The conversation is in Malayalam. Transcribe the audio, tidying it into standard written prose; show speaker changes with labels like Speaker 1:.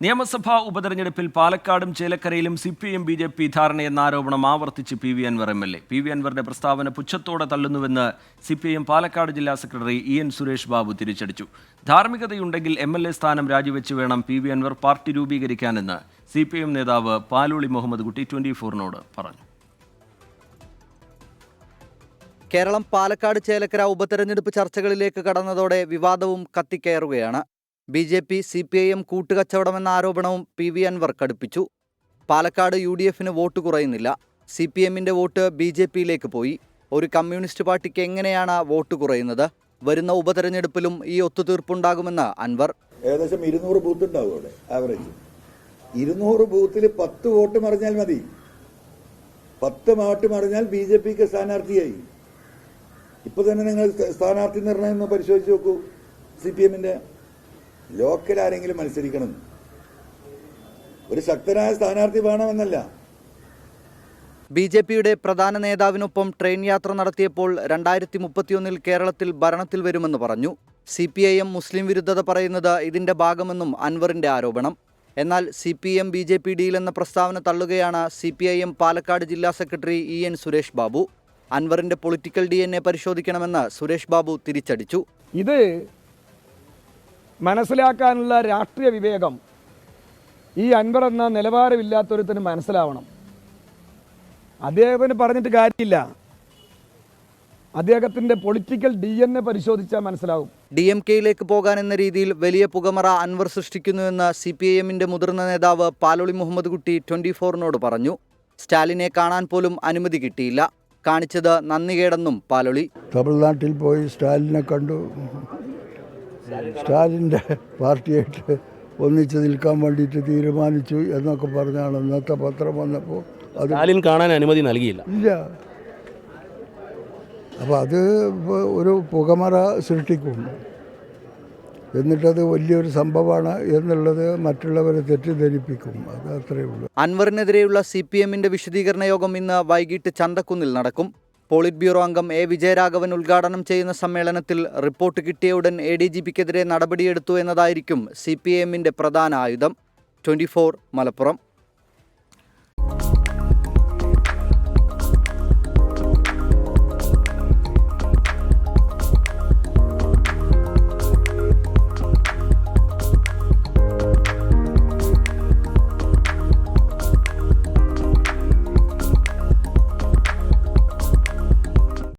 Speaker 1: നിയമസഭാ ഉപതെരഞ്ഞെടുപ്പിൽ പാലക്കാടും ചേലക്കരയിലും CPM BJP ധാരണയെന്ന ആരോപണം ആവർത്തിച്ച് PV അൻവർ MLA. PV അൻവറിന്റെ പ്രസ്താവന പുച്ഛത്തോടെ തള്ളുന്നുവെന്ന് CPM പാലക്കാട് ജില്ലാ സെക്രട്ടറി EN സുരേഷ് ബാബു തിരിച്ചടിച്ചു. ധാർമ്മികതയുണ്ടെങ്കിൽ MLA സ്ഥാനം രാജിവെച്ച് വേണം PV അൻവർ പാർട്ടി രൂപീകരിക്കാനെന്ന് CPM നേതാവ് പാലോളി മുഹമ്മദ് കുട്ടി 24-നോട് പറഞ്ഞു.
Speaker 2: കേരളം പാലക്കാട് ചേലക്കര ഉപതെരഞ്ഞെടുപ്പ് ചർച്ചകളിലേക്ക് കടന്നതോടെ വിവാദവും കത്തിക്കയറുകയാണ്. BJP CPIM കൂട്ടുകച്ചവടമെന്ന ആരോപണവും PV അൻവർ കടുപ്പിച്ചു. പാലക്കാട് UDFന് വോട്ട് കുറയുന്നില്ല. CPMന്റെ വോട്ട് BJPയിലേക്ക് പോയി. ഒരു കമ്മ്യൂണിസ്റ്റ് പാർട്ടിക്ക് എങ്ങനെയാണ് വോട്ട് കുറയുന്നത്? വരുന്ന ഉപതെരഞ്ഞെടുപ്പിലും ഈ ഒത്തുതീർപ്പുണ്ടാകുമെന്ന് അൻവർ.
Speaker 3: ഏകദേശം 200 ബൂത്ത് ഉണ്ടാവും അവിടെ ആവറേജ്. 200 ബൂത്തിൽ 10 വോട്ട് മറിഞ്ഞാൽ മതി. 10 വോട്ട് മറിഞ്ഞാൽ BJPക്ക് സ്ഥാനാർത്ഥിയായി. ഇപ്പൊ തന്നെ നിങ്ങൾ സ്ഥാനാർത്ഥി നിർണയം പരിശോധിച്ച് നോക്കൂ. CPMന്റെ ലോക്കൽ ആരെങ്കിലും മത്സരിക്കണം, ഒരു ശക്തനായ സ്ഥാനാർത്ഥി വേണമെന്നല്ല.
Speaker 2: BJPയുടെ പ്രധാന നേതാവിനൊപ്പം ട്രെയിൻ യാത്ര നടത്തിയപ്പോൾ 2031 കേരളത്തിൽ ഭരണത്തിൽ വരുമെന്ന് പറഞ്ഞു. CPIM മുസ്ലിം വിരുദ്ധത പറയുന്നത് ഇതിന്റെ ഭാഗമെന്നും അൻവറിന്റെ ആരോപണം. എന്നാൽ CPM BJP ഡീലെന്ന പ്രസ്താവന തള്ളുകയാണ് CPIM പാലക്കാട് ജില്ലാ സെക്രട്ടറി EN സുരേഷ് ബാബു. അൻവറിന്റെ പൊളിറ്റിക്കൽ DNA പരിശോധിക്കണമെന്ന് സുരേഷ് ബാബു തിരിച്ചടിച്ചു.
Speaker 4: ഇത് മനസ്സിലാക്കാനുള്ള രാഷ്ട്രീയ വിവേകം ഈ അൻവർ എന്ന നിലവാരമില്ലാത്തൊരുത്തിന് മനസ്സിലാവണം. അദ്ദേഹത്തിന് പറഞ്ഞിട്ട് കാര്യമില്ല. അദ്ദേഹത്തിൻ്റെ പൊളിറ്റിക്കൽ DNA പരിശോധിച്ചാൽ മനസ്സിലാവും.
Speaker 2: DMKയിലേക്ക് പോകാൻ എന്ന രീതിയിൽ വലിയ പുകമറ അൻവർ സൃഷ്ടിക്കുന്നുവെന്ന് CPIMന്റെ മുതിർന്ന നേതാവ് പാലോളി മുഹമ്മദ് കുട്ടി 24-നോട് പറഞ്ഞു. സ്റ്റാലിനെ കാണാൻ പോലും അനുമതി കിട്ടിയില്ല. കാണിച്ചത് നന്ദികേടെന്നും പാലോളി.
Speaker 5: തമിഴ്നാട്ടിൽ പോയി സ്റ്റാലിനെ കണ്ടു. സ്റ്റാലിൻ്റെ പാർട്ടിയായിട്ട് ഒന്നിച്ച് നിൽക്കാൻ വേണ്ടിയിട്ട് തീരുമാനിച്ചു എന്നൊക്കെ പറഞ്ഞാണ് ഇന്നത്തെ പത്രം വന്നപ്പോൾ. അത്
Speaker 6: സ്റ്റാലിൻ കാണാൻ അനുമതി നൽകിയില്ല.
Speaker 5: ഇല്ല. അപ്പോൾ അത് ഒരു പുകമറ സൃഷ്ടിക്കും. എന്നിട്ടത് വലിയൊരു സംഭവമാണ് എന്നുള്ളത് മറ്റുള്ളവരെ തെറ്റിദ്ധരിപ്പിക്കും. അത് അത്രയേ ഉള്ളൂ.
Speaker 2: അൻവറിനെതിരെയുള്ള CPMന്റെ വിശദീകരണ യോഗം ഇന്ന് വൈകിട്ട് ചന്തക്കുന്നിൽ നടക്കും. പോളിറ്റ് ബ്യൂറോ അംഗം A വിജയരാഘവൻ ഉദ്ഘാടനം ചെയ്യുന്ന സമ്മേളനത്തിൽ റിപ്പോർട്ട് കിട്ടിയ ഉടൻ ADGPക്കെതിരെ നടപടിയെടുത്തു എന്നതായിരിക്കും CPIMന്റെ പ്രധാന ആയുധം. 24 മലപ്പുറം.